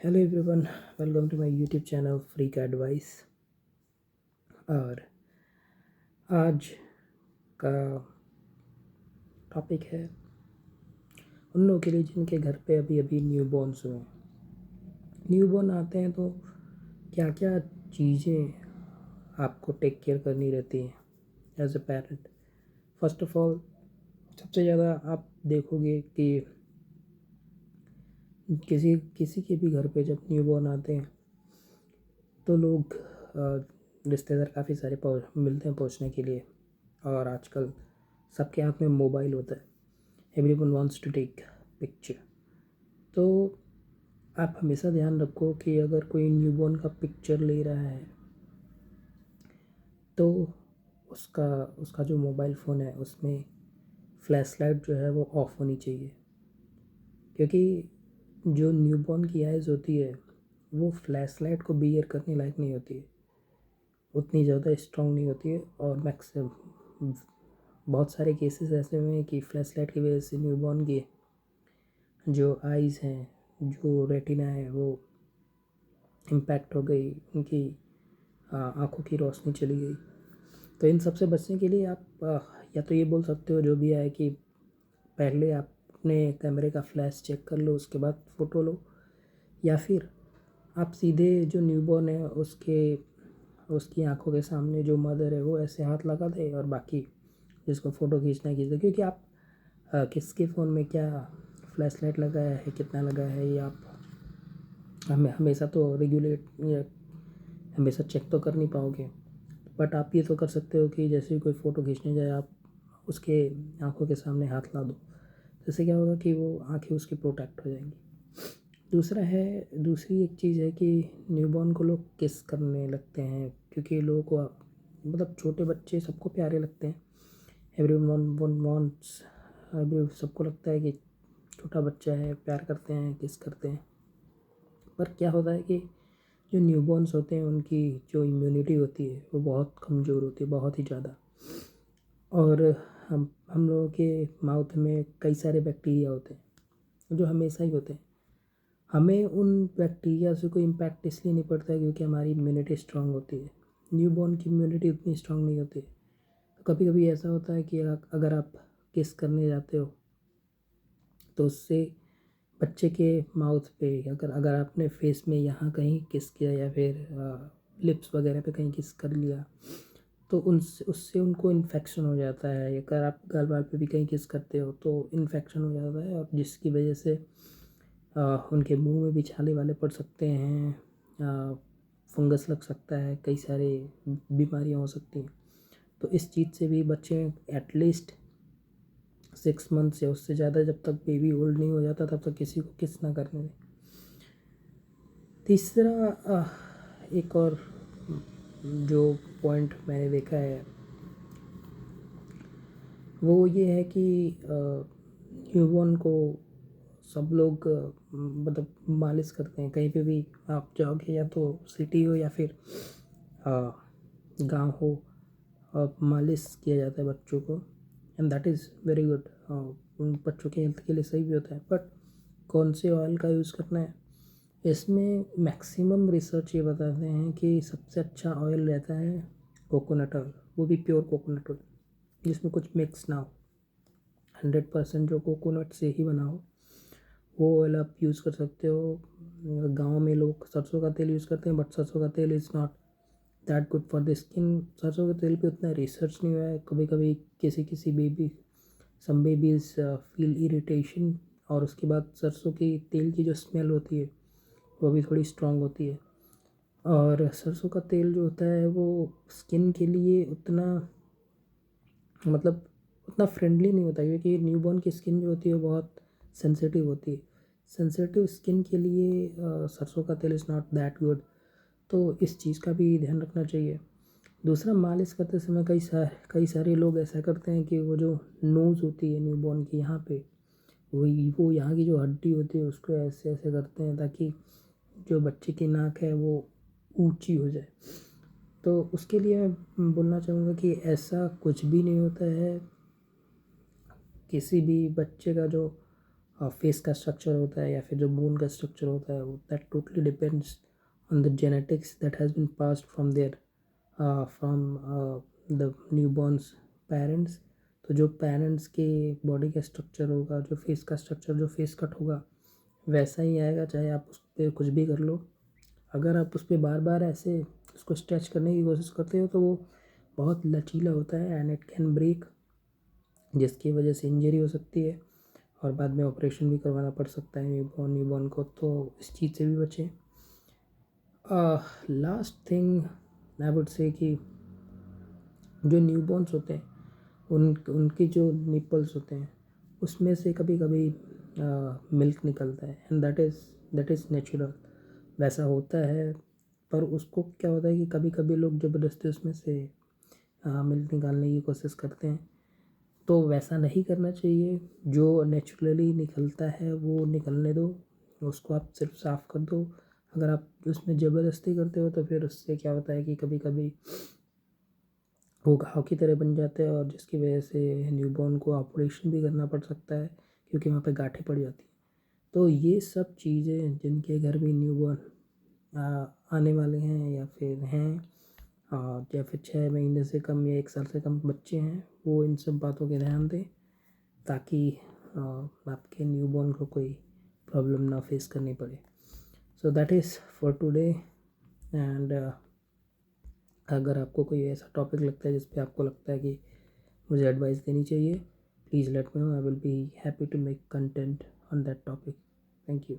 Hello everyone, welcome to my YouTube channel free का advice. और आज का टॉपिक है उन लोगों के लिए जिनके घर पे अभी अभी न्यूबॉर्न्स हुए हैं। न्यूबॉर्न आते हैं तो क्या क्या चीज़ें आपको टेक केयर करनी रहती हैं as a parent. First of all, सबसे ज़्यादा आप देखोगे कि किसी किसी के भी घर पे जब न्यूबॉर्न आते हैं तो लोग रिश्तेदार काफ़ी सारे मिलते हैं पहुंचने के लिए। और आजकल सबके हाथ में मोबाइल होता है, everyone wants to take picture. तो आप हमेशा ध्यान रखो कि अगर कोई न्यूबॉर्न का पिक्चर ले रहा है तो उसका उसका जो मोबाइल फ़ोन है उसमें फ्लैश लाइट जो है वो ऑफ होनी चाहिए, क्योंकि जो न्यूबॉर्न की आइज़ होती है वो फ्लैश लाइट को बियर करने लायक नहीं होती है, उतनी ज़्यादा स्ट्रांग नहीं होती है। और मैक्सिमम बहुत सारे केसेस ऐसे हुए हैं कि फ्लैश लाइट की वजह से न्यूबॉर्न की जो आइज़ हैं, जो रेटिना है, वो इम्पैक्ट हो गई, उनकी आँखों की रोशनी चली गई। तो इन सब से बचने के लिए आप या तो ये बोल सकते हो जो भी है कि पहले आप अपने कैमरे का फ्लैश चेक कर लो, उसके बाद फ़ोटो लो। या फिर आप सीधे जो न्यूबॉर्न है उसकी आँखों के सामने जो मदर है वो ऐसे हाथ लगा दे और बाकी जिसको फ़ोटो खींचना है खींच दे। क्योंकि आप किसके फ़ोन में क्या फ्लैश लाइट लगाया है, कितना लगाया है, ये आप हमेशा तो रेगुलेट या हमेशा चेक तो कर नहीं पाओगे। बट आप ये तो कर सकते हो कि जैसे ही कोई फ़ोटो खींचने जाए आप उसके आँखों के सामने हाथ ला दो। इससे क्या होगा कि वो आँखें उसकी प्रोटेक्ट हो जाएंगी। दूसरी एक चीज़ है कि न्यूबॉर्न को लोग किस करने लगते हैं, क्योंकि लोगों को मतलब छोटे बच्चे सबको प्यारे लगते हैं। एवरीवन वांट्स, एवरी सबको लगता है कि छोटा बच्चा है, प्यार करते हैं, किस करते हैं। पर क्या होता है कि जो न्यूबॉर्न्स होते हैं उनकी जो इम्यूनिटी होती है वो बहुत कमज़ोर होती है, बहुत ही ज़्यादा। और हम लोगों के माउथ में कई सारे बैक्टीरिया होते हैं जो हमेशा ही होते हैं। हमें उन बैक्टीरिया से कोई इम्पैक्ट इसलिए नहीं पड़ता है क्योंकि हमारी इम्यूनिटी स्ट्रांग होती है। न्यूबॉर्न की इम्यूनिटी उतनी स्ट्रांग नहीं होती है। तो कभी कभी ऐसा होता है कि अगर आप किस करने जाते हो तो उससे बच्चे के माउथ पे अगर अगर आपने फेस में यहाँ कहीं किस किया या फिर लिप्स वगैरह पे कहीं किस कर लिया तो उनसे उससे उनको इन्फेक्शन हो जाता है। अगर आप गाल बाल पे भी कहीं किस करते हो तो इन्फेक्शन हो जाता है, और जिसकी वजह से उनके मुंह में भी छाले वाले पड़ सकते हैं, फंगस लग सकता है, कई सारे बीमारियां हो सकती हैं। तो इस चीज़ से भी बच्चे एटलीस्ट 6 मंथ्स या उससे ज़्यादा, जब तक बेबी ओल्ड नहीं हो जाता तब तक किसी को किस ना करने दें। तीसरा एक और जो पॉइंट मैंने देखा है वो ये है कि न्यूबॉर्न को सब लोग मतलब मालिश करते हैं। कहीं पे भी आप जाओगे, या तो सिटी हो या फिर गांव हो, मालिश किया जाता है बच्चों को, and that is very good. उन बच्चों के हेल्थ के लिए सही भी होता है। बट कौन से ऑयल का यूज़ करना है, इसमें मैक्सिमम रिसर्च ये बताते हैं कि सबसे अच्छा ऑयल रहता है कोकोनट ऑयल, वो भी प्योर कोकोनट ऑयल जिसमें कुछ मिक्स ना हो। 100% जो कोकोनट से ही बना हो वो ऑयल आप यूज़ कर सकते हो। गांव में लोग सरसों का तेल यूज़ करते हैं, बट सरसों का तेल is not that good for the skin. सरसों के तेल पे उतना रिसर्च नहीं हुआ है। कभी कभी किसी बेबी सम बेबीज फील इरिटेशन, और उसके बाद सरसों की तेल की जो स्मेल होती है वो भी थोड़ी स्ट्रांग होती है। और सरसों का तेल जो होता है वो स्किन के लिए उतना मतलब उतना फ्रेंडली नहीं होता, क्योंकि न्यूबॉर्न की स्किन जो होती है बहुत सेंसिटिव होती है। सेंसिटिव स्किन के लिए सरसों का तेल इज़ नॉट दैट गुड। तो इस चीज़ का भी ध्यान रखना चाहिए। दूसरा, मालिश करते समय कई सारे लोग ऐसा करते हैं कि वो जो नोज़ होती है न्यूबॉर्न की, यहाँ पे वो यहाँ की जो हड्डी होती है उसको ऐसे ऐसे करते हैं ताकि जो बच्चे की नाक है वो ऊंची हो जाए। तो उसके लिए मैं बोलना चाहूँगा कि ऐसा कुछ भी नहीं होता है। किसी भी बच्चे का जो फेस का स्ट्रक्चर होता है या फिर जो बोन का स्ट्रक्चर होता है, that totally depends on the genetics that has been passed from there from the newborn's parents. तो जो पेरेंट्स के बॉडी का स्ट्रक्चर होगा, जो फेस का स्ट्रक्चर, जो फेस कट होगा, वैसा ही आएगा, चाहे आप उस पर कुछ भी कर लो। अगर आप उस पर बार बार ऐसे उसको स्ट्रेच करने की कोशिश करते हो तो वो बहुत लचीला होता है एंड इट कैन ब्रेक, जिसकी वजह से इंजरी हो सकती है और बाद में ऑपरेशन भी करवाना पड़ सकता है न्यूबॉर्न को। तो इस चीज़ से भी बचें। Last thing I would say कि जो न्यूबॉर्न्स होते हैं उनकी जो निपल्स होते हैं उसमें से कभी कभी मिल्क निकलता है एंड दैट इज़ नेचुरल, वैसा होता है। पर उसको क्या होता है कि कभी कभी लोग ज़बरदस्ती उसमें से मिल्क निकालने की कोशिश करते हैं, तो वैसा नहीं करना चाहिए। जो नेचुरली निकलता है वो निकलने दो, उसको आप सिर्फ साफ़ कर दो। अगर आप उसमें ज़बरदस्ती करते हो तो फिर उससे क्या होता है कि कभी कभी वो घाव की तरह बन जाते हैं और जिसकी वजह से न्यूबॉर्न को ऑपरेशन भी करना पड़ सकता है क्योंकि वहाँ पे गांठें पड़ जाती हैं। तो ये सब चीज़ें जिनके घर में न्यूबॉर्न आने वाले हैं या फिर हैं या फिर 6 महीने से कम या 1 साल से कम बच्चे हैं, वो इन सब बातों के ध्यान दें ताकि आपके न्यूबॉर्न को कोई प्रॉब्लम ना फेस करनी पड़े। So that is for today and अगर आपको कोई ऐसा टॉपिक लगता है जिस पे आपको लगता है कि मुझे एडवाइस देनी चाहिए, please let me know, I will be happy to make content on that topic. Thank you.